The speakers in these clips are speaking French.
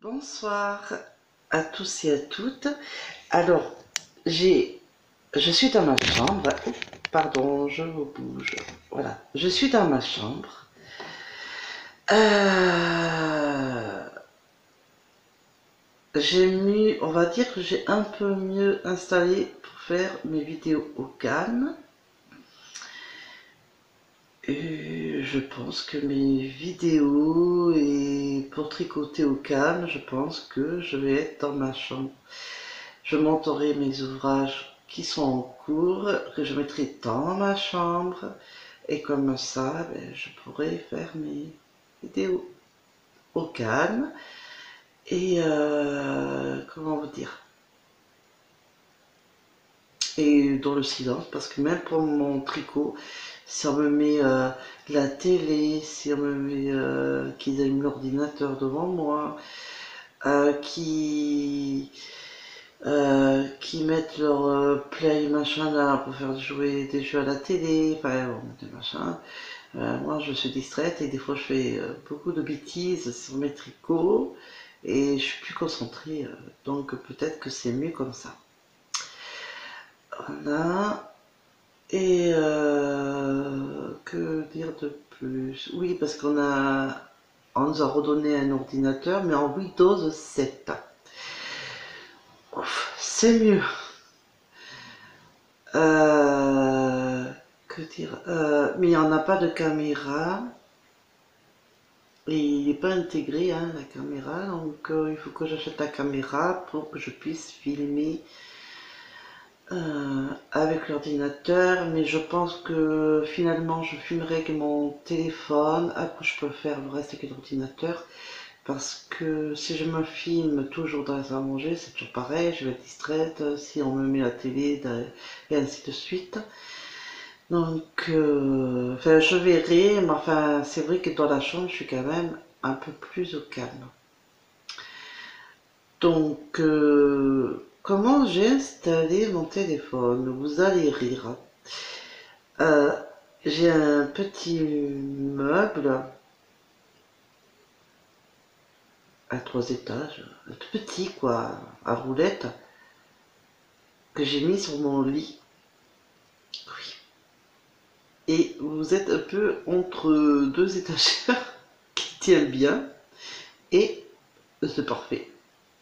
Bonsoir à tous et à toutes. Alors, je suis dans ma chambre. Oups, pardon, je vous bouge. Voilà, je suis dans ma chambre. Euh, on va dire que j'ai un peu mieux installé pour faire mes vidéos au calme. Et je pense que mes vidéos et pour tricoter au calme, je pense que je vais être dans ma chambre. Je monterai mes ouvrages qui sont en cours, que je mettrai dans ma chambre, et comme ça, je pourrai faire mes vidéos au calme, et comment vous dire, et dans le silence, parce que même pour mon tricot, si on me met la télé, si on me met qu'ils allument l'ordinateur devant moi, qui mettent leur play machin là pour faire jouer des jeux à la télé, enfin bon, des machins. Moi je suis distraite et des fois je fais beaucoup de bêtises sur mes tricots et je suis plus concentrée, donc peut-être que c'est mieux comme ça. Voilà. Et que dire de plus? Oui, parce on nous a redonné un ordinateur, mais en Windows 7. Ouf, c'est mieux. Euh, que dire mais il n'y en a pas de caméra. Et il n'est pas intégré, hein, la caméra. Donc il faut que j'achète la caméra pour que je puisse filmer avec l'ordinateur. Mais je pense que finalement je filmerai avec mon téléphone. Après je peux faire le reste avec l'ordinateur. Parce que si je me filme toujours dans la salle à manger, c'est toujours pareil. Je vais être distraite si on me met la télé et ainsi de suite. Donc, enfin, je verrai, mais enfin, c'est vrai que dans la chambre, je suis quand même un peu plus au calme. Donc, comment j'ai installé mon téléphone? Vous allez rire. Euh, j'ai un petit meuble à 3 étages, un tout petit quoi, à roulette, que j'ai mis sur mon lit. Oui. Et vous êtes un peu entre deux étagères qui tiennent bien, et c'est parfait.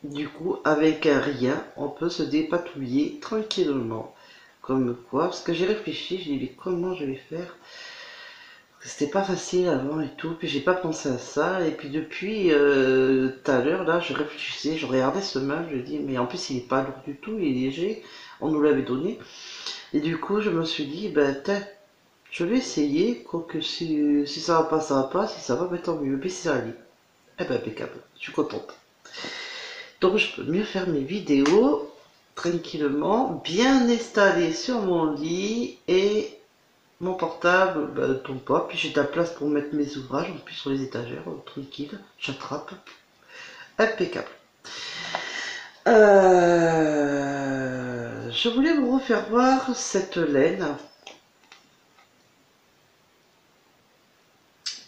Du coup, avec un rien, on peut se dépatouiller tranquillement. Comme quoi, parce que j'ai réfléchi, j'ai dit mais comment je vais faire? Parce que c'était pas facile avant et tout, puis j'ai pas pensé à ça. Et puis depuis tout à l'heure, là, je réfléchissais, je regardais ce meuble, je dis mais en plus il est pas lourd du tout, il est léger, on nous l'avait donné. Et du coup, je me suis dit, ben, je vais essayer, quoique si ça va pas, ça va pas, si ça va, ben tant mieux. Puis si ça allait, eh ben impeccable, je suis contente. Donc je peux mieux faire mes vidéos tranquillement, bien installé sur mon lit et mon portable ne tombe pas. Puis j'ai de la place pour mettre mes ouvrages en plus sur les étagères, tranquille, j'attrape. Impeccable. Je voulais vous refaire voir cette laine.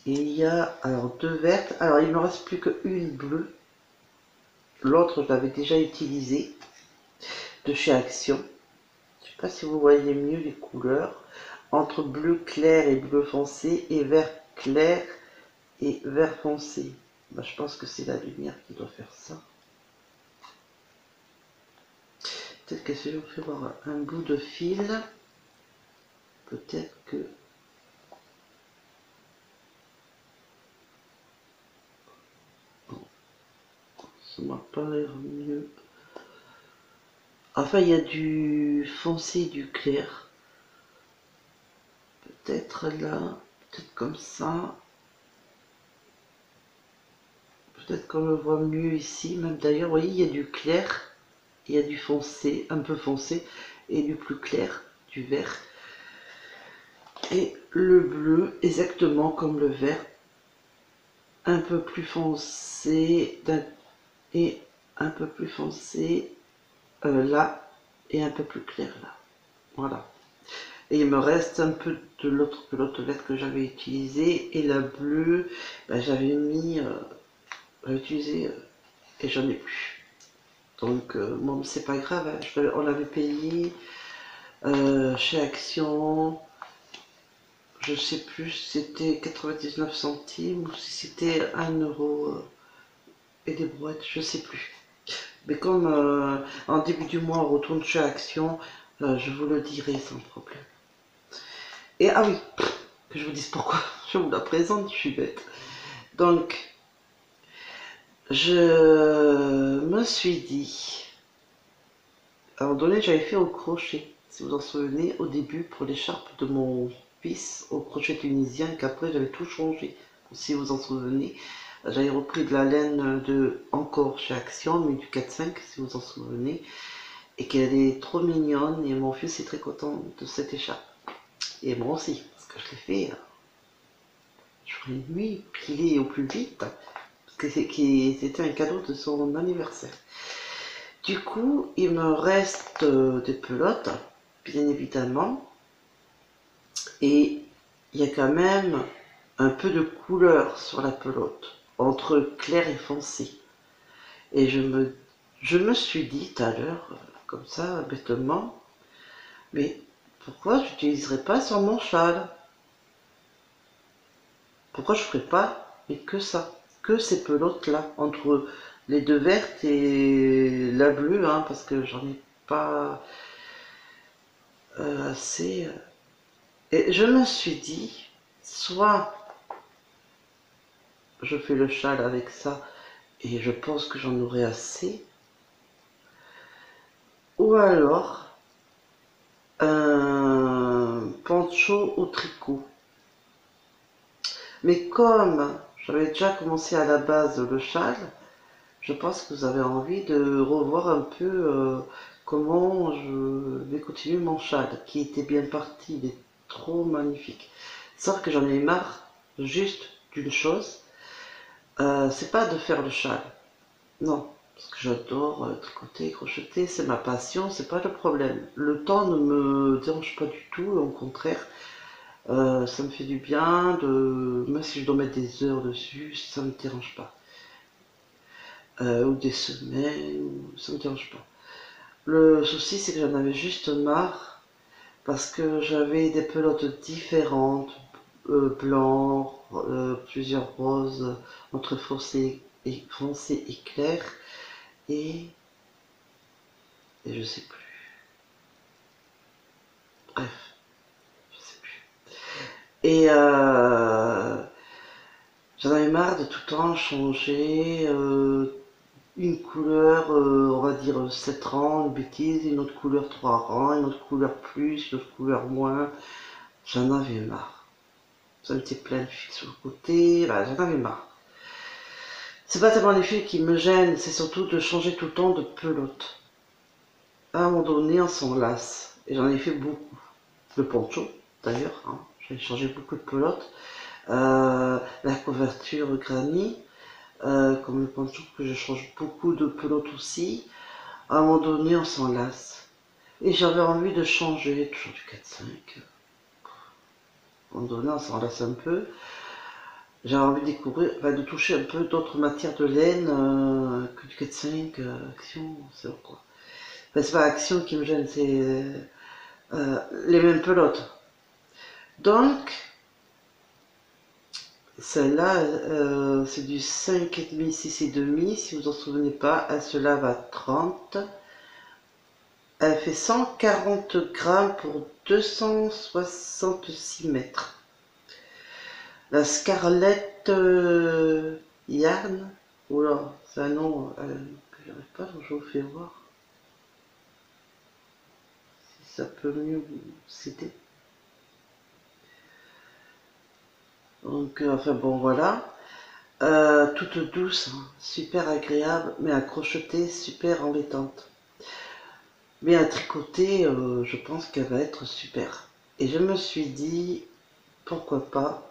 Et il y a alors deux vertes. Alors il ne me reste plus qu'une bleue. L'autre je l'avais déjà utilisée de chez Action. Je ne sais pas si vous voyez mieux les couleurs. Entre bleu clair et bleu foncé et vert clair et vert foncé. Ben, je pense que c'est la lumière qui doit faire ça. Peut-être que si je vous fais voir un bout de fil, peut-être que ça m'a pas l'air mieux. Enfin, il y a du foncé et du clair. Peut-être là, peut-être comme ça. Peut-être qu'on le voit mieux ici. Même d'ailleurs, vous voyez, il y a du clair, il y a du foncé, un peu foncé, et du plus clair, du vert. Et le bleu, exactement comme le vert, un peu plus foncé et un peu plus foncé là et un peu plus clair là. Voilà. Et il me reste un peu de l'autre vert que j'avais utilisé et la bleue, ben, j'avais utilisé et j'en ai plus. Donc bon, c'est pas grave, hein. On l'avait payé chez Action, je sais plus si c'était 99 centimes ou si c'était 1 euro et des brouettes, je sais plus. Mais comme en début du mois on retourne chez Action, je vous le dirai sans problème. Et ah oui, que je vous dise pourquoi je vous la présente, je suis bête. Donc, je me suis dit, à un moment donné, j'avais fait au crochet, si vous en souvenez, au début pour l'écharpe de mon fils au crochet tunisien, qu'après j'avais tout changé, si vous en souvenez. J'avais repris de la laine de encore chez Action, mais du 4-5, si vous en souvenez, et qu'elle est trop mignonne, et mon fils est très content de cette écharpe. Et moi aussi, parce que je l'ai fait jour et nuit, pilé au plus vite, parce que c'était un cadeau de son anniversaire. Du coup, il me reste des pelotes, bien évidemment, et il y a quand même un peu de couleur sur la pelote, entre clair et foncé. Et je me suis dit tout à l'heure, comme ça, bêtement, mais pourquoi je n'utiliserais pas sur mon châle? Pourquoi je ne ferais pas, mais que ça, que ces pelotes-là, entre les deux vertes et la bleue, hein, parce que j'en ai pas assez. Et je me suis dit, soit je fais le châle avec ça, et je pense que j'en aurai assez, ou alors un poncho au tricot. Mais comme j'avais déjà commencé à la base le châle, je pense que vous avez envie de revoir un peu comment je vais continuer mon châle, qui était bien parti, il est trop magnifique. Sauf que j'en ai marre juste d'une chose, c'est pas de faire le châle, non, parce que j'adore tricoter, crocheter, c'est ma passion, c'est pas le problème. Le temps ne me dérange pas du tout, au contraire, ça me fait du bien, même si je dois mettre des heures dessus, ça me dérange pas. Ou des semaines, ça me dérange pas. Le souci, c'est que j'en avais juste marre parce que j'avais des pelotes différentes, blanc, plusieurs roses, entre foncé et clair, et, et je sais plus. Bref, je sais plus. Et j'en avais marre de tout le temps changer une couleur, on va dire 7 rangs, une bêtise, une autre couleur 3 rangs, une autre couleur plus, une autre couleur moins. J'en avais marre. Ça me était plein de fils sur le côté, bah, j'en avais marre. C'est pas tellement les fils qui me gênent, c'est surtout de changer tout le temps de pelote. À un moment donné, on s'en lasse. Et j'en ai fait beaucoup. Le poncho, d'ailleurs, hein. J'ai changé beaucoup de pelotes. La couverture granny, comme le poncho, que je change beaucoup de pelotes aussi. À un moment donné, on s'en lasse. Et j'avais envie de changer, toujours du 4-5. À un moment donné, on s'en lasse un peu. J'avais envie de découvrir, enfin, de toucher un peu d'autres matières de laine que du 4-5, Action, c'est quoi. Enfin, c'est pas Action qui me gêne, c'est les mêmes pelotes. Donc, celle-là, c'est du 5,5, 6,5. Si vous en souvenez pas, elle se lave à 30. Elle fait 140 grammes pour 266 mètres. La Scarlett Yarn, oula, c'est un nom que j'arrive pas, donc je vous fais voir si ça peut mieux vous citer. Donc, enfin bon, voilà. Toute douce, hein, super agréable, mais à crocheter, super embêtante. Mais à tricoter, je pense qu'elle va être super. Et je me suis dit, pourquoi pas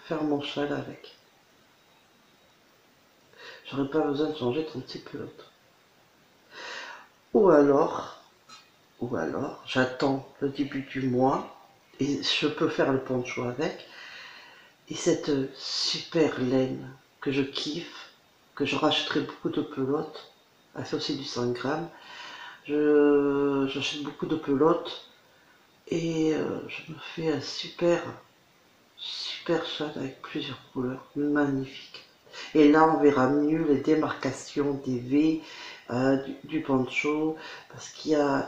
faire mon châle avec. J'aurais pas besoin de changer 36 pelotes. Ou alors, j'attends le début du mois et je peux faire le poncho avec. Et cette super laine que je kiffe, que je rachèterai beaucoup de pelotes. Elle fait aussi du 100 grammes. J'achète beaucoup de pelotes et je me fais un super châle avec plusieurs couleurs, magnifique. Et là, on verra mieux les démarcations des V, du poncho, parce elle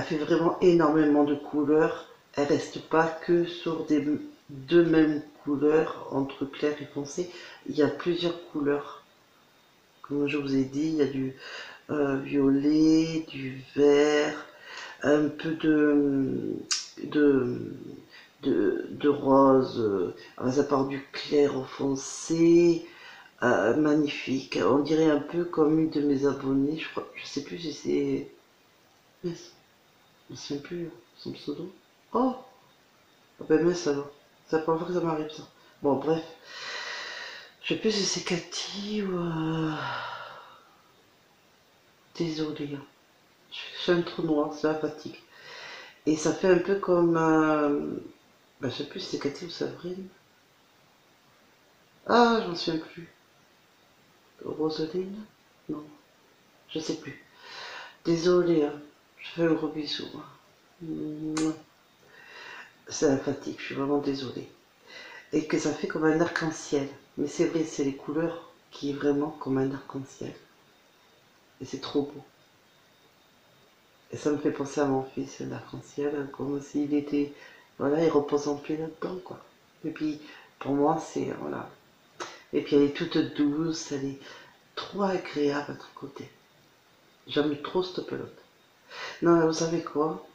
fait vraiment énormément de couleurs. Elle reste pas que sur des deux mêmes couleurs, entre clair et foncé. Il y a plusieurs couleurs. Comme je vous ai dit, il y a du violet, du vert, un peu de, de rose. Alors, ça part du clair au foncé. Magnifique. On dirait un peu comme une de mes abonnées. Je crois, je sais plus si c'est. Mince, je ne sais plus son pseudo. Oh, ah ben mince alors. C'est la première fois que ça m'arrive ça. Bon, bref. Je sais plus si c'est Cathy ou. Désolée. Je fais un trou noir, c'est la fatigue. Et ça fait un peu comme. Ben, je sais plus si c'est Cathy ou Sabrine. Ah, je m'en souviens plus. Roseline. Non, je sais plus. Désolée, hein. Je fais un gros bisou. C'est la fatigue, je suis vraiment désolée. Et que ça fait comme un arc-en-ciel. Mais c'est vrai, c'est les couleurs qui est vraiment comme un arc-en-ciel. Et c'est trop beau. Et ça me fait penser à mon fils, l'arc-en-ciel, comme s'il était, voilà, il repose en paix là-dedans, quoi. Et puis, pour moi, c'est, voilà. Et puis, elle est toute douce, elle est trop agréable à tricoter. J'aime trop cette pelote. Non, mais vous savez quoi?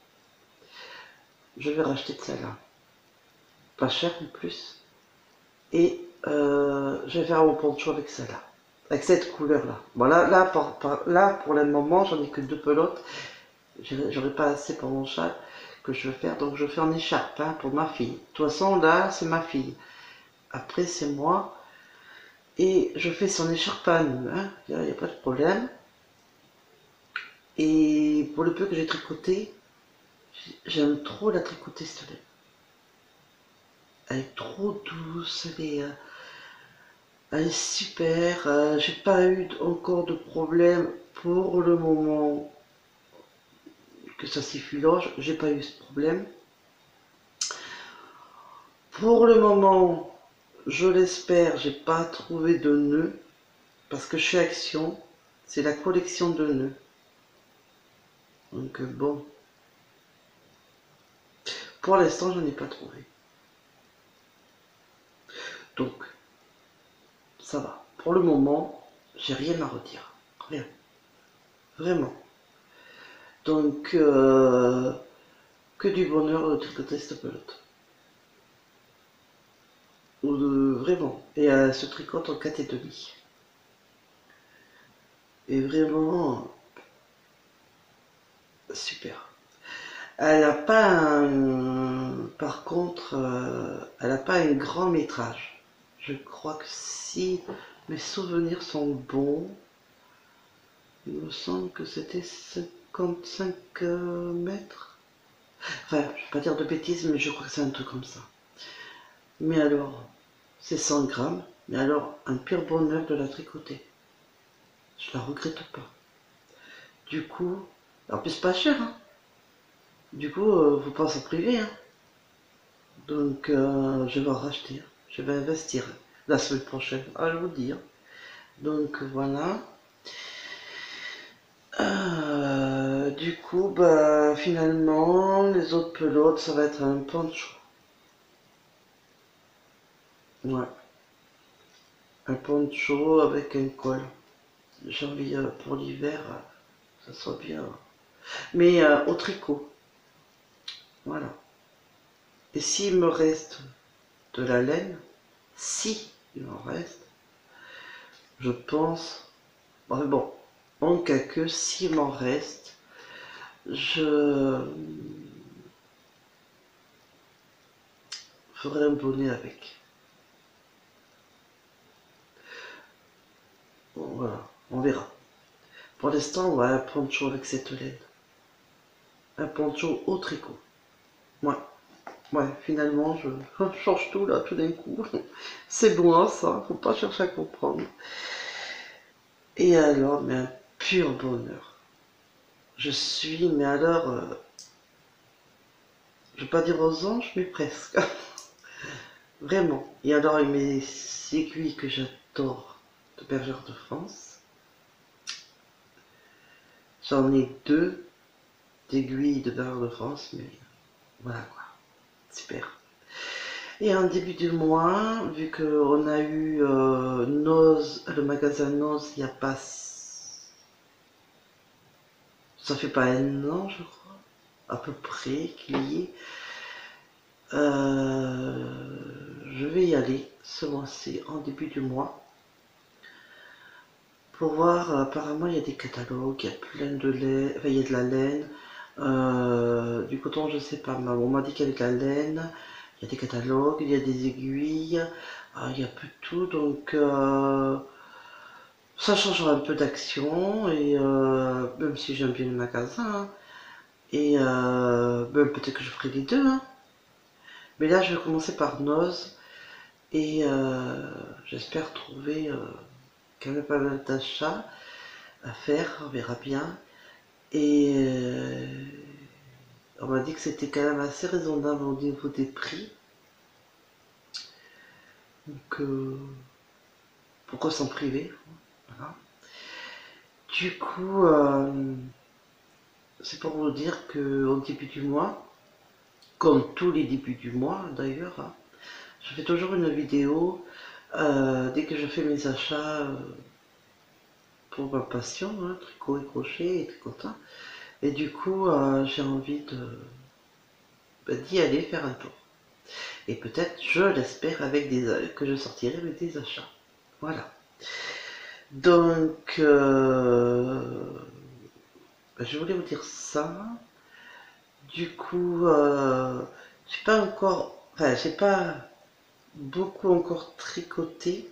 Je vais racheter de celle-là. Pas cher en plus. Et je vais faire mon poncho avec celle-là. Avec cette couleur-là. Bon, là, pour le moment, j'en ai que deux pelotes. J'aurais pas assez pour mon chat que je veux faire. Donc, je fais en écharpe hein, pour ma fille. De toute façon, là, c'est ma fille. Après, c'est moi. Et je fais son écharpe à nous. Hein. Il n'y a pas de problème. Et pour le peu que j'ai tricoté, j'aime trop la tricoter, cette laine. Elle est trop douce. Elle est super. J'ai pas eu encore de problème pour le moment que ça s'effiloche. J'ai pas eu ce problème. Pour le moment, je l'espère, j'ai pas trouvé de nœud parce que chez Action, c'est la collection de nœuds. Donc bon, pour l'instant, je n'ai pas trouvé. Donc, ça va. Pour le moment, j'ai rien à redire. Rien. Vraiment. Donc, que du bonheur de tricoter cette pelote. Vraiment. Et elle se tricote en 4,5. Et vraiment, super. Elle n'a pas un... Par contre, elle n'a pas un grand métrage. Je crois que si mes souvenirs sont bons, il me semble que c'était 55 mètres. Enfin, je ne vais pas dire de bêtises, mais je crois que c'est un truc comme ça. Mais alors, c'est 100 grammes, mais alors, un pur bonheur de la tricoter. Je la regrette pas. Du coup, en plus pas cher, hein. Du coup, faut pas s'en priver, hein. Donc, je vais en racheter. Je vais investir la semaine prochaine. Ah, je vous dis. Hein. Donc, voilà. Du coup, bah, finalement, les autres pelotes, ça va être un poncho. Ouais. Un poncho avec un col. J'ai envie pour l'hiver, ça soit bien. Mais au tricot. Voilà. Et s'il me reste de la laine, si il m'en reste, je pense. Bon, en cas que s'il m'en reste, je ferai un bonnet avec. Bon, voilà, on verra. Pour l'instant, ouais, un poncho avec cette laine. Un poncho au tricot. Ouais, ouais, finalement, je change tout là, tout d'un coup. C'est bon, ça, faut pas chercher à comprendre. Et alors, mais un pur bonheur. Je suis, mais alors, je ne vais pas dire aux anges, mais presque. Vraiment. Et alors, mes aiguilles que j'adore de Bergère de France, j'en ai deux d'aiguilles de Bergère de France, mais voilà quoi. Super. Et en début du mois, vu qu'on a eu Noz, le magasin Noz, il n'y a pas. Ça fait pas un an, je crois, à peu près, qu'il y est. Je vais y aller ce mois-ci, en début du mois, pour voir. Apparemment, il y a des catalogues, il y a plein de laine, enfin, il y a de la laine, du coton, je sais pas, mais on m'a dit qu'il y avait de la laine, il y a des catalogues, il y a des aiguilles, il y a peu de tout, donc ça changera un peu d'action, et même si j'aime bien le magasin, hein, et peut-être que je ferai les deux, hein. Mais là, je vais commencer par Noz. Et j'espère trouver quand même pas mal d'achats à faire, on verra bien. Et on m'a dit que c'était quand même assez raisonnable au niveau des prix. Donc pourquoi s'en priver, voilà. Du coup, c'est pour vous dire qu'au début du mois, comme tous les débuts du mois d'ailleurs, hein, je fais toujours une vidéo dès que je fais mes achats pour ma passion, hein, tricot et crochet et tricotin. Et du coup, j'ai envie d'y aller faire un tour. Et peut-être, je l'espère, que je sortirai avec des achats. Voilà. Donc, je voulais vous dire ça. Du coup, j'ai pas encore, enfin, j'ai pas beaucoup encore tricoté.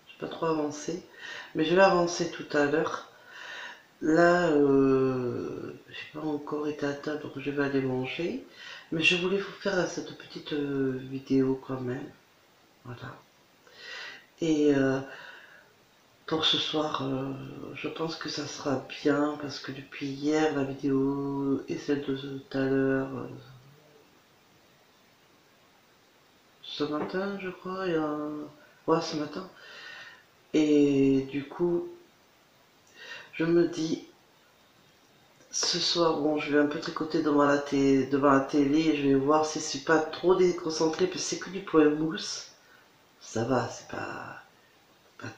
J'ai pas trop avancé, mais je vais avancer tout à l'heure. Là, j'ai pas encore été à table, donc je vais aller manger. Mais je voulais vous faire cette petite vidéo quand même. Voilà. Et pour ce soir, je pense que ça sera bien parce que depuis hier, la vidéo et celle de tout à l'heure, ce matin, je crois, ouais, ce matin. Et du coup, je me dis, ce soir, bon, je vais un peu tricoter devant la télé et je vais voir si je suis pas trop déconcentré, parce que c'est que du poil mousse. Ça va, c'est pas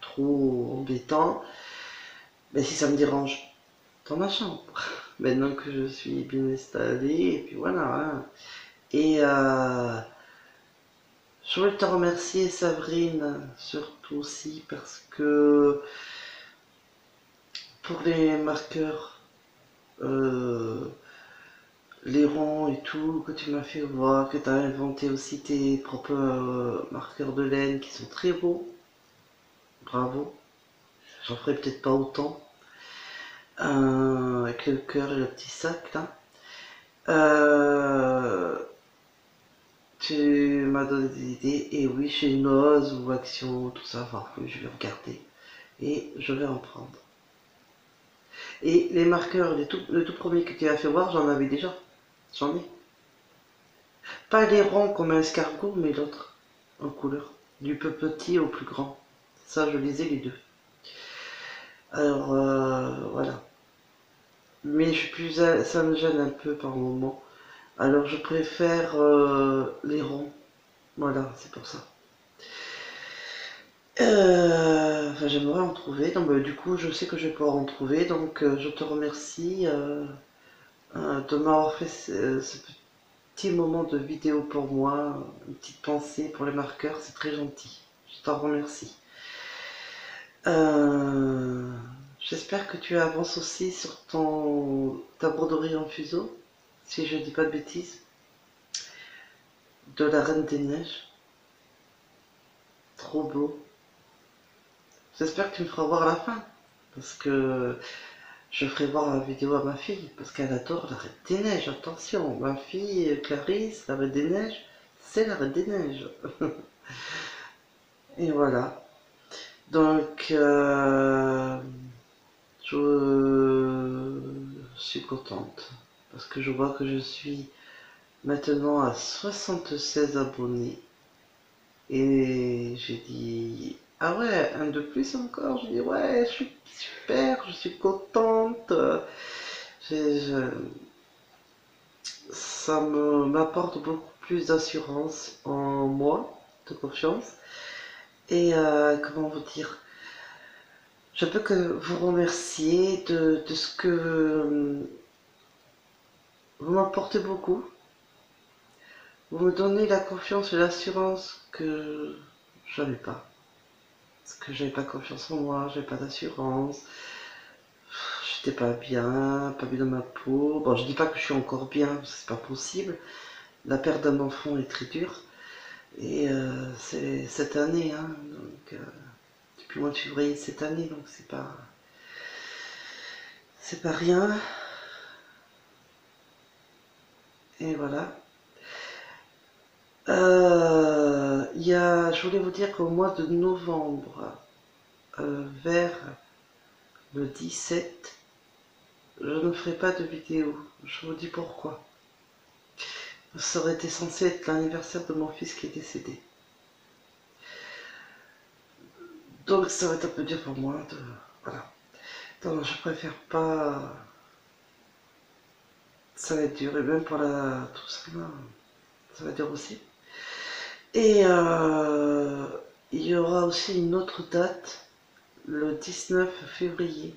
trop embêtant. Mais si ça me dérange, dans ma chambre. Maintenant que je suis bien installée, et puis voilà, hein. Et je voulais te remercier, Sabrine, surtout aussi, parce que pour les marqueurs, euh, les ronds et tout, que tu m'as fait voir, que tu as inventé aussi tes propres marqueurs de laine qui sont très beaux. Bravo. J'en ferai peut-être pas autant. Avec le cœur et le petit sac là. Euh, Tu m'as donné des idées. Et oui, chez Noz ou Action, tout ça, enfin, oui, je vais regarder. Et je vais en prendre. Et les marqueurs, le tout premier que tu as fait voir, j'en avais déjà. J'en ai. Pas les ronds comme un escargot, mais l'autre, en couleur. Du plus petit au plus grand. Ça, je les ai les deux. Alors, voilà. Mais ça me gêne un peu par moment. Alors, je préfère les ronds. Voilà, c'est pour ça. Enfin, j'aimerais en trouver. Donc, du coup, je sais que je vais pouvoir en trouver. Donc, je te remercie de m'avoir fait ce petit moment de vidéo pour moi. Une petite pensée pour les marqueurs. C'est très gentil. Je t'en remercie. Euh, J'espère que tu avances aussi sur ta broderie en fuseau, si je dis pas de bêtises, de la Reine des Neiges. Trop beau. J'espère que tu me feras voir la fin, parce que je ferai voir la vidéo à ma fille, parce qu'elle adore la Reine des Neiges. Attention, ma fille Clarisse, la Reine des Neiges, c'est la Reine des Neiges. Et voilà. Donc, je suis contente parce que je vois que je suis maintenant à 76 abonnés. Et j'ai dit, ah ouais, un de plus encore. J'ai dit, ouais, je suis super, je suis contente. Ça m'apporte beaucoup plus d'assurance en moi, de confiance. Et comment vous dire, je peux que vous remercier de ce que vous m'apportez beaucoup. Vous me donnez la confiance et l'assurance que j'avais pas. Parce que j'avais pas confiance en moi, j'avais pas d'assurance. J'étais pas bien dans ma peau. Bon, je dis pas que je suis encore bien, c'est pas possible. La perte d'un enfant est très dure. Et c'est cette année, hein, donc depuis le mois de février cette année, donc c'est pas rien. Et voilà. Je voulais vous dire qu'au mois de novembre, vers le 17, je ne ferai pas de vidéo. Je vous dis pourquoi. Ça aurait été censé être l'anniversaire de mon fils qui est décédé. Donc ça va être un peu dur pour moi de... Voilà. Donc je préfère pas... Ça va être dur, et même pour tout ça, là, ça va être dur aussi. Et il y aura aussi une autre date, le 19 février,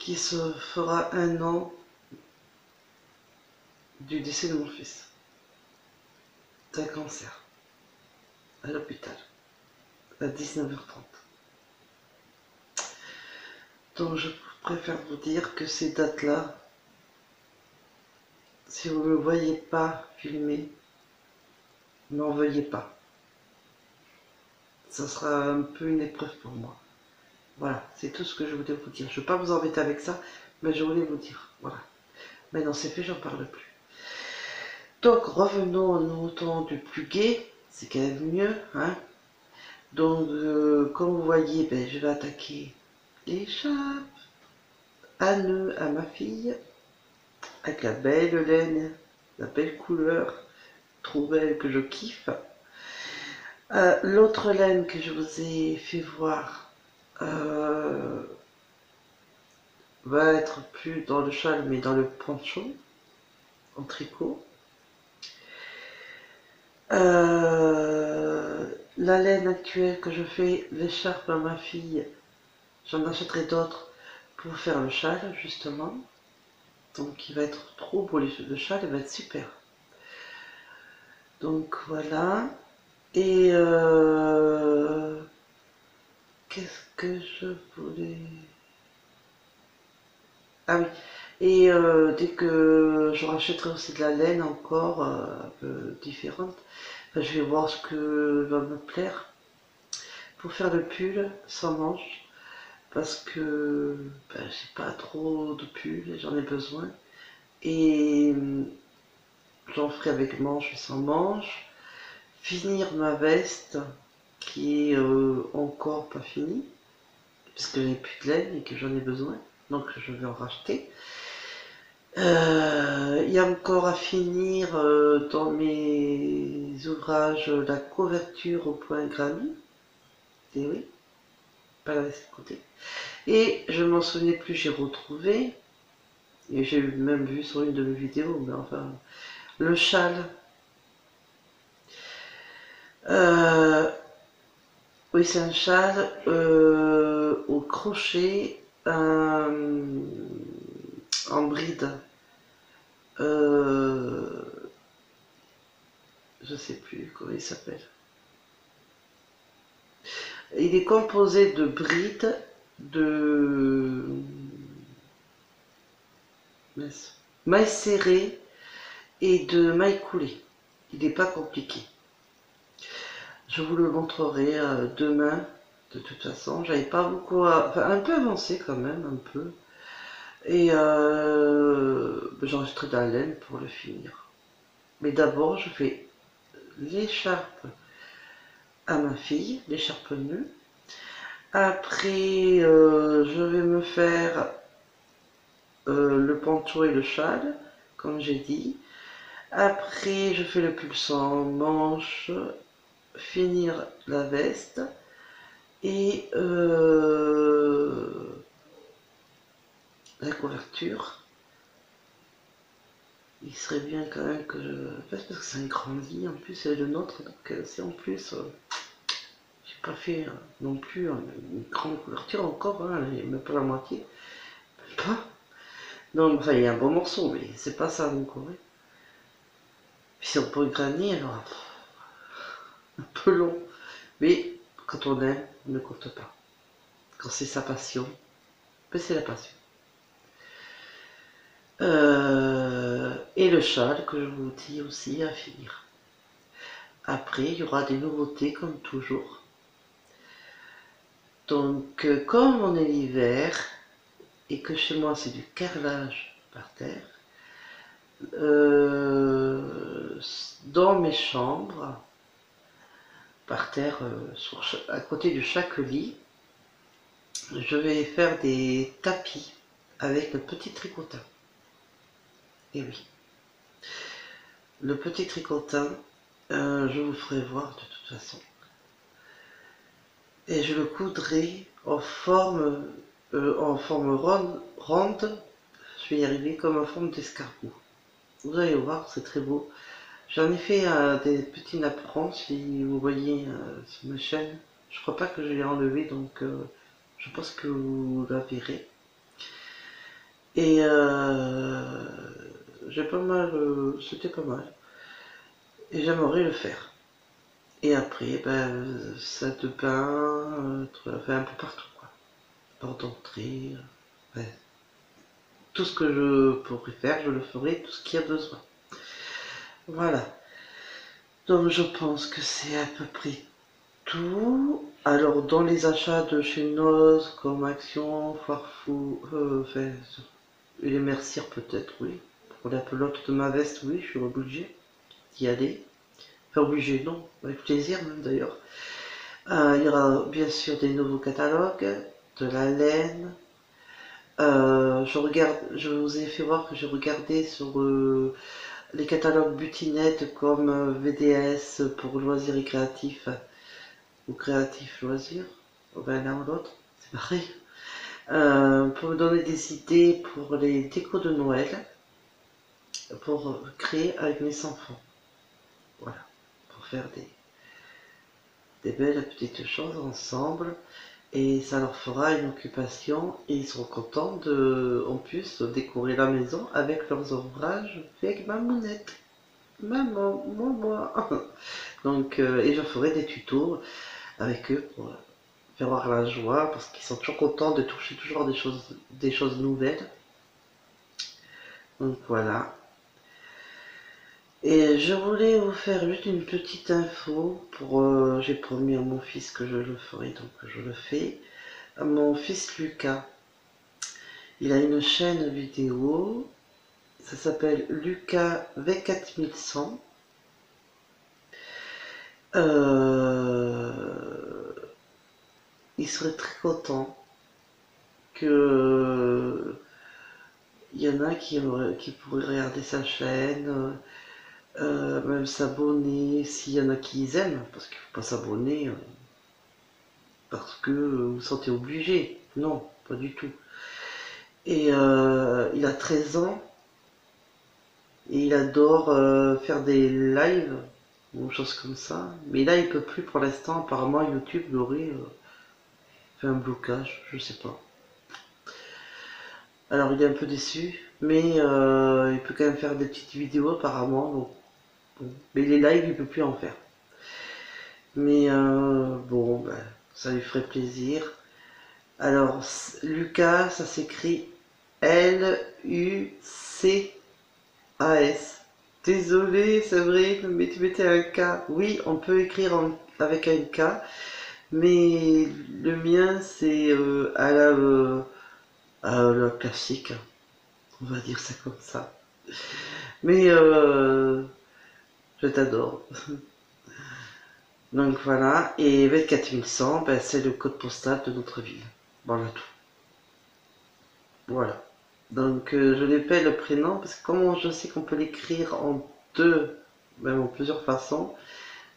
qui se fera un an du décès de mon fils, d'un cancer, à l'hôpital, à 19h30. Donc je préfère vous dire que ces dates-là, si vous ne me voyez pas filmer, n'en veuillez pas. Ça sera un peu une épreuve pour moi. Voilà, c'est tout ce que je voulais vous dire. Je ne vais pas vous embêter avec ça, mais je voulais vous dire. Voilà. Maintenant c'est fait, j'en parle plus. Donc revenons au mouton du plus gai, c'est quand même mieux, hein. Donc comme vous voyez, ben, je vais attaquer l'écharpe à nœud à ma fille, avec la belle laine, la belle couleur, trop belle que je kiffe. L'autre laine que je vous ai fait voir va être plus dans le châle mais dans le poncho en tricot. La laine actuelle que je fais l'écharpe à ma fille, j'en achèterai d'autres pour faire le châle justement. Donc il va être trop beau, le châle il va être super. Donc voilà. Et qu'est-ce que je voulais... Ah oui. Et dès que je rachèterai aussi de la laine encore un peu différente, ben, je vais voir ce que va me plaire pour faire le pull sans manches. Parce que ben, j'ai pas trop de pulls et j'en ai besoin. Et j'en ferai avec manches et sans manches. Finir ma veste qui est encore pas finie, puisque j'ai plus de laine et que j'en ai besoin. Donc je vais en racheter. Il y a encore à finir dans mes ouvrages la couverture au point granit. Et oui, pas la laisser de côté. Et je m'en souvenais plus, j'ai retrouvé, et j'ai même vu sur une de mes vidéos, mais enfin, le châle. Euh, oui, c'est un châle au crochet en bride. Euh, je sais plus comment il s'appelle. Il est composé de brides, de mailles serrées et de mailles coulées. Il n'est pas compliqué. Je vous le montrerai demain. De toute façon, j'avais pas beaucoup enfin, un peu avancé quand même, un peu. Et j'en resterai de la laine pour le finir. Mais d'abord, je fais l'écharpe à ma fille, l'écharpe-nœud. Après, je vais me faire le poncho et le châle, comme j'ai dit. Après, je fais le pulsant, manche, finir la veste et la couverture. Il serait bien quand même que je fasse parce que c'est un grand lit en plus, c'est le nôtre, donc c'est en plus. J'ai pas fait non plus une grande couverture encore, hein, même pas la moitié, même pas. Donc, enfin, il y a un bon morceau, mais c'est pas ça encore. Ouais. Puis c'est un peu granit, alors un peu long. Mais quand on aime, on ne compte pas. Quand c'est sa passion, ben c'est la passion. Et le châle que je vous dis aussi à finir. Après, il y aura des nouveautés comme toujours. Donc, comme on est l'hiver et que chez moi c'est du carrelage par terre, dans mes chambres, par terre, à côté de chaque lit, je vais faire des tapis avec le petit tricotin. Et oui, le petit tricotin, je vous ferai voir de toute façon. Et je le coudrai en forme ronde, je vais y arriver, comme en forme d'escargot. Vous allez voir, c'est très beau. J'en ai fait des petits napperons, si vous voyez sur ma chaîne. Je crois pas que je l'ai enlevé, donc je pense que vous la verrez. Et j'ai pas mal, c'était pas mal. Et j'aimerais le faire. Et après, ben, salle de bain, enfin un peu partout, quoi. Porte d'entrée, ouais. Tout ce que je pourrais faire, je le ferai, tout ce qu'il y a besoin. Voilà. Donc je pense que c'est à peu près tout. Alors dans les achats de chez Noz, comme Action, Foirefou, enfin, et les Mercières peut-être, oui. Pour la pelote de ma veste, oui, je suis obligé d'y aller. Enfin obligé, non, avec plaisir même d'ailleurs. Il y aura bien sûr des nouveaux catalogues, de la laine. Je vous ai fait voir que j'ai regardé sur les catalogues butinettes comme VDS pour loisirs et créatifs ou créatifs loisirs, ben, l'un ou l'autre, c'est pareil. Pour me donner des idées pour les décos de Noël, pour créer avec mes enfants. Voilà, pour faire des belles petites choses ensemble. Et ça leur fera une occupation et ils seront contents de, en plus, décorer la maison avec leurs ouvrages faits avec ma mounette. Maman, moi. Donc, et je ferai des tutos avec eux pour faire voir la joie parce qu'ils sont toujours contents de toucher toujours des choses nouvelles. Donc voilà. Et je voulais vous faire juste une petite info pour, j'ai promis à mon fils que je le ferai, donc je le fais. À mon fils Lucas, il a une chaîne vidéo, ça s'appelle Lucas V4100. Il serait très content que il y en a qui pourraient regarder sa chaîne, même s'abonner s'il y en a qui les aiment, parce qu'il ne faut pas s'abonner parce que vous vous sentez obligé. Non, pas du tout. Et il a 13 ans et il adore faire des lives ou choses comme ça. Mais là, il peut plus pour l'instant. Apparemment, YouTube l'aurait fait un blocage, je sais pas. Alors, il est un peu déçu, mais il peut quand même faire des petites vidéos apparemment. Donc, bon. Mais les lives, il peut plus en faire. Mais bon, ben, ça lui ferait plaisir. Alors, Lucas, ça s'écrit Lucas. Désolé, c'est vrai, mais tu mettais un K. Oui, on peut écrire avec un K, mais le mien, c'est à la classique. On va dire ça comme ça. Mais je t'adore. Donc voilà, et 24100, ben, c'est le code postal de notre ville. Voilà tout. Voilà. Donc je l'appelle le prénom parce que comme je sais qu'on peut l'écrire en deux, même en plusieurs façons,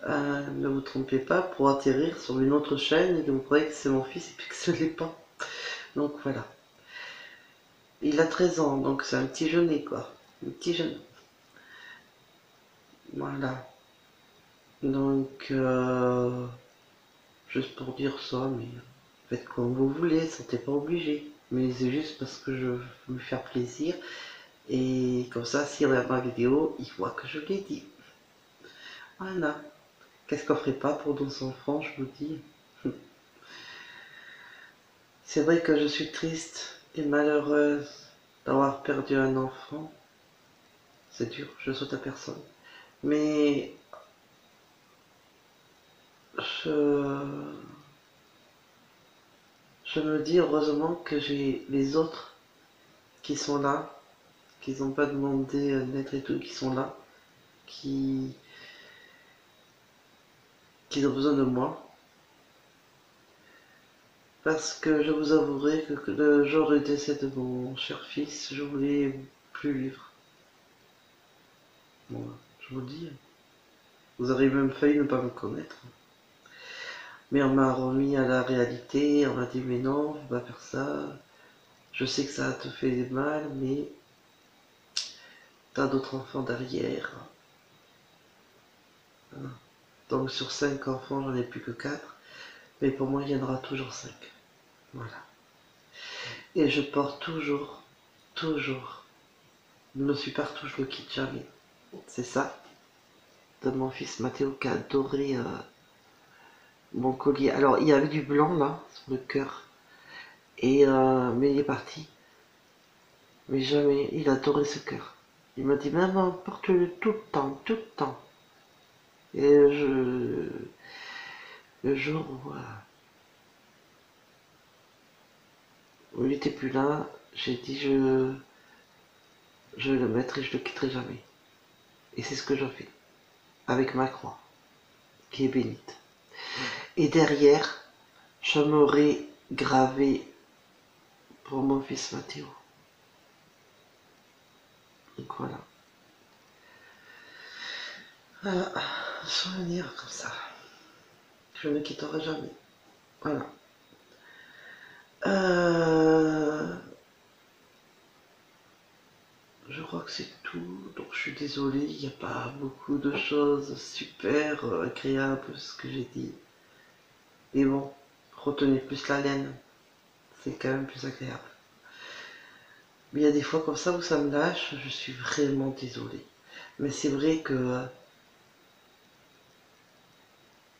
ne vous trompez pas pour atterrir sur une autre chaîne et que vous croyez que c'est mon fils et puis que ce n'est pas. Donc voilà. Il a 13 ans, donc c'est un petit jeunet quoi. Un petit jeune. Voilà. Donc juste pour dire ça, mais faites comme vous voulez, sentez pas obligé. Mais c'est juste parce que je veux lui faire plaisir. Et comme ça, s'il regarde ma vidéo, il voit que je l'ai dit. Voilà. Qu'est-ce qu'on ferait pas pour nos enfants, je vous dis. C'est vrai que je suis triste et malheureuse d'avoir perdu un enfant. C'est dur, je souhaite à personne. Mais je, je me dis heureusement que j'ai les autres qui sont là, qui n'ont pas demandé d'être et tout, qui sont là, qui, qui ont besoin de moi. Parce que je vous avouerai que le jour du décès de mon cher fils, je voulais plus vivre. Bon, je vous le dis. Vous avez même failli ne pas me connaître. Mais on m'a remis à la réalité, on m'a dit mais non, faut pas faire ça. Je sais que ça te fait mal, mais t'as d'autres enfants derrière. Donc sur 5 enfants, j'en ai plus que 4. Mais pour moi, il y en aura toujours 5. Voilà. Et je porte toujours, toujours. Je me suis partout, je le quitte jamais. C'est ça. De mon fils Mathéo qui a adoré mon collier. Alors, il y avait du blanc là, sur le cœur. Et mais il est parti. Mais jamais, il adorait ce cœur. Il m'a dit, maman, porte-le tout le temps, tout le temps. Et le jour où il était plus là, j'ai dit, je vais le mettre et je le quitterai jamais. Et c'est ce que je fais, avec ma croix, qui est bénite. Et derrière, je m'aurais gravé pour mon fils Mathéo. Donc voilà. Voilà, souvenir comme ça. Je ne quitterai jamais. Voilà. Je crois que c'est tout. Donc je suis désolé, il n'y a pas beaucoup de choses super agréables ce que j'ai dit. Mais bon, retenez plus la laine. C'est quand même plus agréable. Mais il y a des fois comme ça où ça me lâche, je suis vraiment désolé. Mais c'est vrai que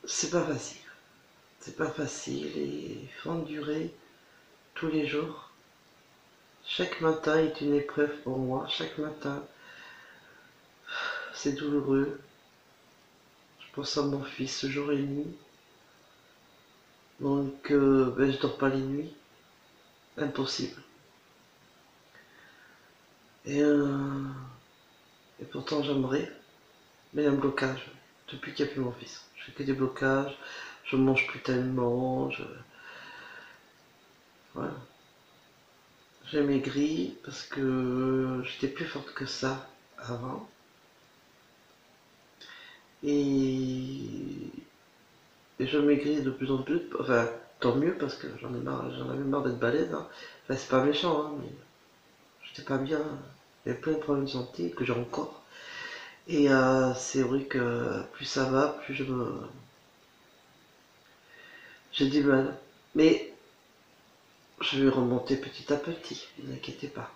c'est pas facile. C'est pas facile et il faut endurer tous les jours. Chaque matin est une épreuve pour moi. Chaque matin, c'est douloureux. Je pense à mon fils jour et nuit. Donc, ben, je dors pas les nuits. Impossible. Et, et pourtant, j'aimerais. Mais il y a un blocage. Depuis qu'il n'y a plus mon fils. Je fais que des blocages. Je mange plus tellement. Voilà. J'ai maigri parce que j'étais plus forte que ça avant. Et, et je maigris de plus en plus. Enfin, tant mieux parce que j'en avais marre d'être balèze. Hein. Enfin, c'est pas méchant, hein, mais j'étais pas bien. Il y avait plein de problèmes de santé que j'ai encore. Et c'est vrai que plus ça va, plus j'ai du mal. Mais je vais remonter petit à petit, ne vous inquiétez pas.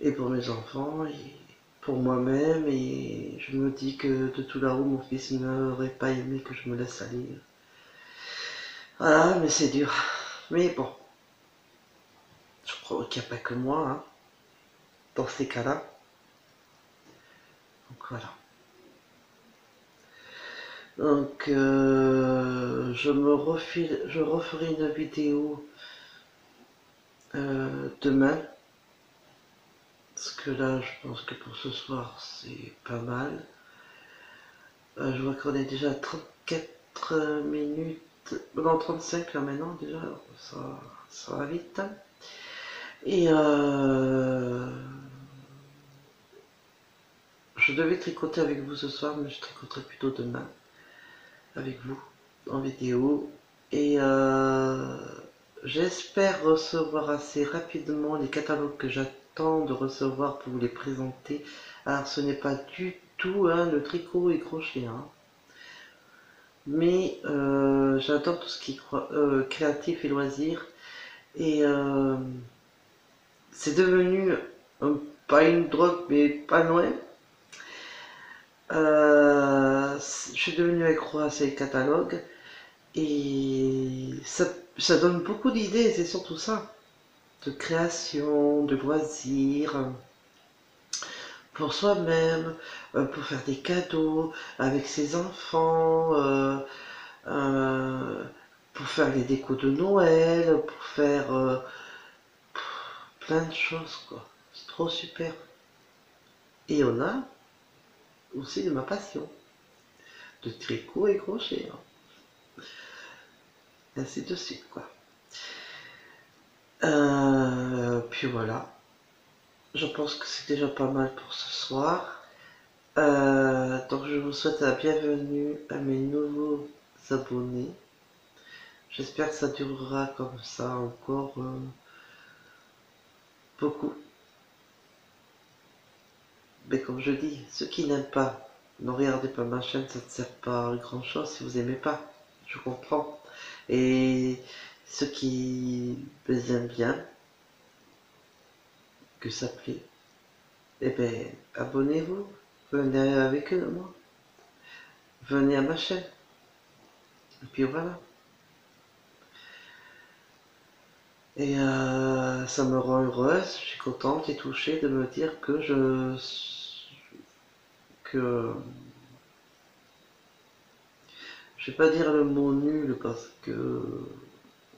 Et pour mes enfants, et pour moi-même, et je me dis que de tout là-haut, mon fils n'aurait pas aimé que je me laisse aller. Voilà, mais c'est dur. Mais bon, je crois qu'il n'y a pas que moi, hein, dans ces cas-là. Donc voilà. Donc je referai une vidéo demain. Parce que là, je pense que pour ce soir, c'est pas mal. Je vois qu'on est déjà à 34 minutes, non 35 là maintenant déjà, ça va vite. Et je devais tricoter avec vous ce soir, mais je tricoterai plutôt demain avec vous en vidéo. Et j'espère recevoir assez rapidement les catalogues que j'attends de recevoir pour vous les présenter. Alors ce n'est pas du tout le tricot et crochet, hein. Mais j'adore tout ce qui est créatif et loisirs. Et c'est devenu pas une drogue, mais pas loin. Je suis devenue accro à ces catalogues et ça donne beaucoup d'idées, c'est surtout ça, de création, de loisirs, pour soi-même, pour faire des cadeaux avec ses enfants, euh, pour faire les décos de Noël, pour faire plein de choses, quoi. C'est trop super. Et on a aussi de ma passion, de tricot et crochet, hein. Et ainsi de suite, quoi. Puis voilà, je pense que c'est déjà pas mal pour ce soir. Donc je vous souhaite la bienvenue à mes nouveaux abonnés. J'espère que ça durera comme ça encore beaucoup. Mais comme je dis, ceux qui n'aiment pas, ne regardez pas ma chaîne, ça ne sert pas à grand chose si vous n'aimez pas. Je comprends. Et ceux qui les aiment bien, que ça plaît, eh bien, abonnez-vous. Venez avec eux, moi. Venez à ma chaîne. Et puis voilà. Et ça me rend heureuse, je suis contente et touchée de me dire que je vais pas dire le mot nul parce que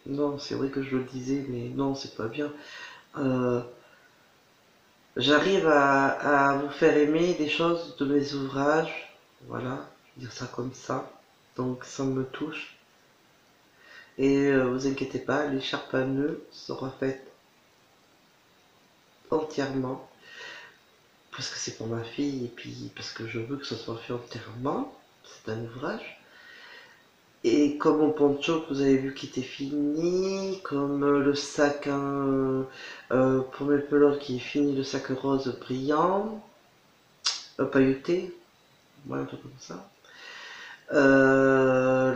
non, c'est vrai que je le disais, mais non, c'est pas bien. Euh, J'arrive à vous faire aimer des choses de mes ouvrages, voilà, je vais dire ça comme ça. Donc ça me touche. Et vous inquiétez pas, l'écharpe à nœud sera faite entièrement parce que c'est pour ma fille et puis parce que je veux que ce soit fait entièrement. C'est un ouvrage. Et comme mon poncho que vous avez vu qui était fini, comme le sac pour mes pelotes qui est fini, le sac rose brillant, pailleté, voilà, un truc comme ça.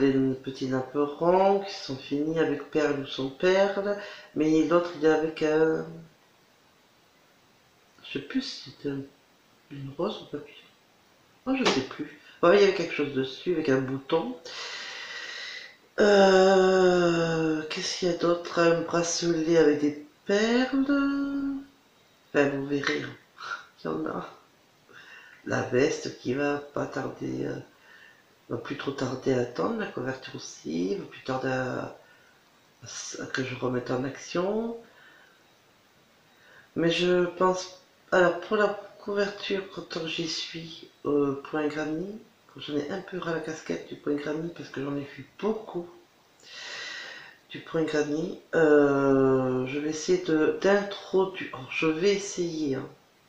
Les petits napperons qui sont finis avec perles ou sans perles, mais l'autre il est avec un. Je sais plus si c'était une rose ou papillon. Oh, je sais plus. Ouais, il y avait quelque chose dessus avec un bouton. Qu'est-ce qu'il y a d'autre? Un bracelet avec des perles. Enfin, vous verrez, hein. Il y en a. La veste qui va pas tarder, va plus trop tarder à attendre. La couverture aussi, va plus tarder à que je remette en action. Mais je pense. Alors, pour la couverture, quand j'y suis au point grammy, j'en ai un peu ras la casquette du point grammy parce que j'en ai vu beaucoup. Du point granny, je vais essayer d'introduire, je vais essayer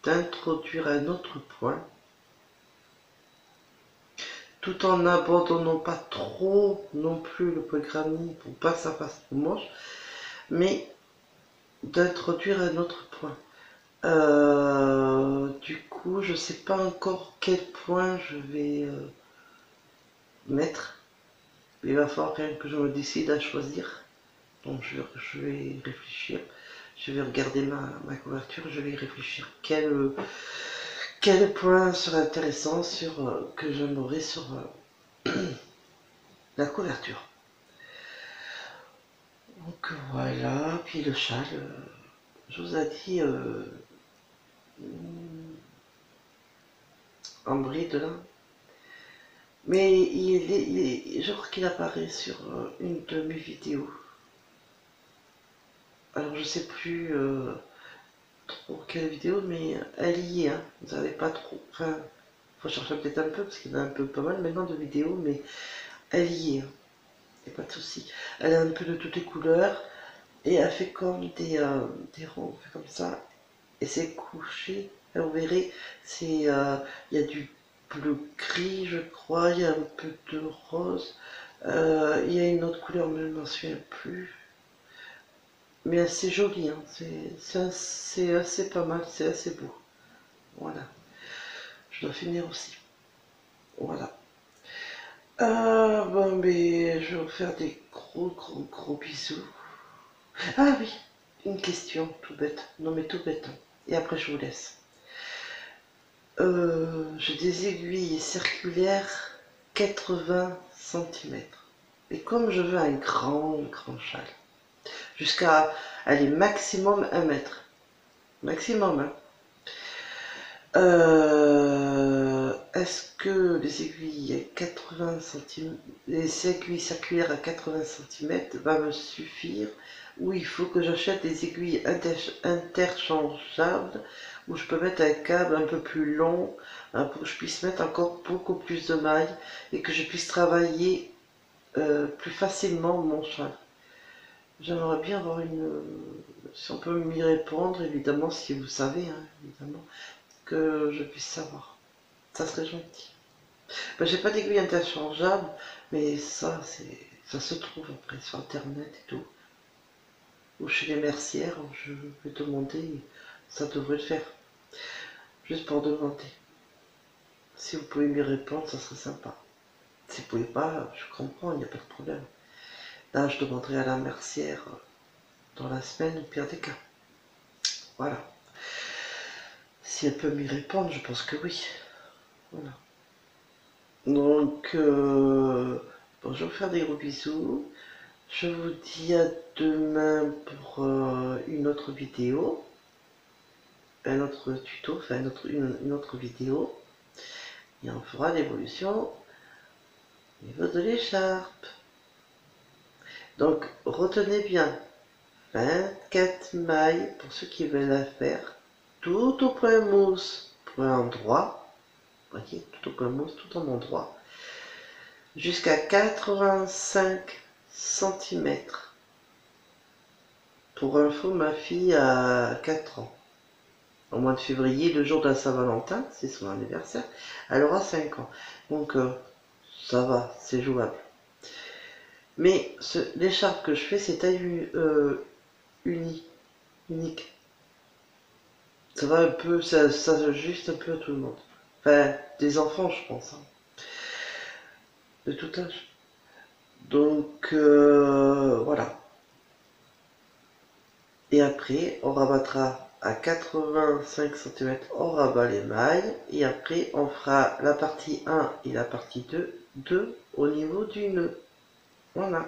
d'introduire un autre point, tout en n'abandonnant pas trop non plus le point granny pour pas que ça fasse trop moche, mais d'introduire un autre point. Du coup, je sais pas encore quel point je vais mettre. Il va falloir quand même que je me décide à choisir. Donc je vais réfléchir. Je vais regarder ma couverture, je vais y réfléchir. Quel point serait intéressant que j'aimerais sur la couverture. Donc voilà, puis le châle, je vous ai dit en bride là. Mais je crois qu'il apparaît sur une de mes vidéos. Alors je sais plus trop quelle vidéo, mais elle y est, hein. Vous savez pas trop. Enfin, faut chercher peut-être un peu, parce qu'il y en a un peu pas mal maintenant de vidéos, mais elle y est, hein. Y a pas de souci. Elle a un peu de toutes les couleurs et elle fait comme des ronds, comme ça. Et c'est couché. Et vous verrez, il y a du bleu gris, je crois. Il y a un peu de rose. Il y a une autre couleur, mais je ne m'en souviens plus. Mais c'est joli, hein. C'est assez pas mal, c'est assez beau. Voilà. Je dois finir aussi. Voilà. Bon, mais je vais vous faire des gros bisous. Ah oui, une question, tout bête. Non mais tout bête, hein. Et après je vous laisse. J'ai des aiguilles circulaires 80 cm. Et comme je veux un grand châle, jusqu'à aller maximum 1 mètre. Maximum, hein. Est-ce que les aiguilles 80 cm, les aiguilles circulaires à 80 cm va me suffire, ou il faut que j'achète des aiguilles interchangeables où je peux mettre un câble un peu plus long, hein, pour que je puisse mettre encore beaucoup plus de mailles et que je puisse travailler plus facilement mon châle. J'aimerais bien avoir si on peut m'y répondre, évidemment, si vous savez, hein, évidemment, que je puisse savoir. Ça serait gentil. Ben, j'ai pas d'aiguille interchangeable, mais ça se trouve après sur internet et tout. Ou chez les mercières, je vais demander, ça devrait le faire. Juste pour demander. Si vous pouvez m'y répondre, ça serait sympa. Si vous pouvez pas, je comprends, il n'y a pas de problème. Là, je demanderai à la mercière dans la semaine, au pire des cas. Voilà. Si elle peut m'y répondre, je pense que oui. Voilà. Donc, bon, je vais vous faire des gros bisous. Je vous dis à demain pour une autre vidéo. Un autre tuto, enfin une autre vidéo. Et on fera l'évolution au niveau de l'écharpe. Donc, retenez bien. 24 mailles pour ceux qui veulent la faire. Tout au point mousse, point droit. Voyez, tout au point mousse, tout en endroit. Jusqu'à 85 cm. Pour info, ma fille a 4 ans. Au mois de février, le jour de la Saint-Valentin, c'est son anniversaire, elle aura 5 ans. Donc, ça va, c'est jouable. Mais l'écharpe que je fais, c'est taille unique. Ça va un peu, ça s'ajuste un peu à tout le monde. Enfin, des enfants, je pense, hein, de tout âge. Donc, voilà. Et après, on rabattra à 85 cm, on rabat les mailles. Et après, on fera la partie 1 et la partie 2 au niveau du nœud. Voilà.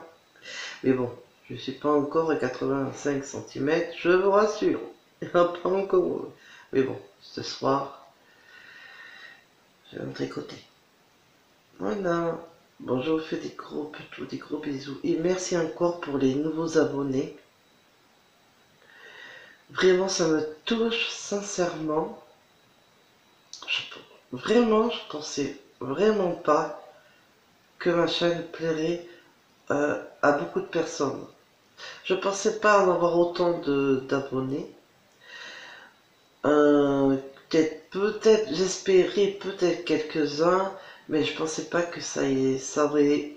Mais bon, je ne suis pas encore à 85 cm, je vous rassure. Pas encore. Mais bon, ce soir, je vais me tricoter. Voilà. Bon, je vous fais des gros bisous. Et merci encore pour les nouveaux abonnés. Vraiment, ça me touche sincèrement. Vraiment, je pensais vraiment pas que ma chaîne plairait à beaucoup de personnes. Je pensais pas en avoir autant d'abonnés. Peut-être, j'espérais peut-être quelques-uns, mais je pensais pas que ça aurait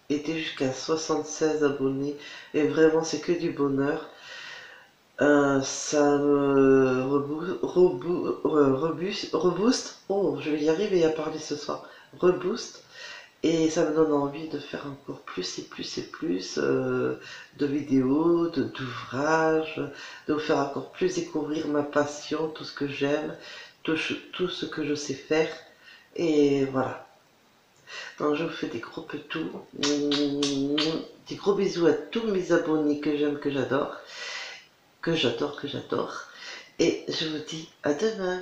été jusqu'à 76 abonnés. Et vraiment, c'est que du bonheur. Ça me rebooste. Oh, je vais y arriver à parler ce soir. Rebooste. Et ça me donne envie de faire encore plus et plus et plus de vidéos, d'ouvrages, de vous faire encore plus découvrir ma passion, tout ce que j'aime, tout ce que je sais faire. Et voilà. Donc je vous fais des gros petous, des gros bisous à tous mes abonnés que j'aime, que j'adore. Que j'adore. Et je vous dis à demain.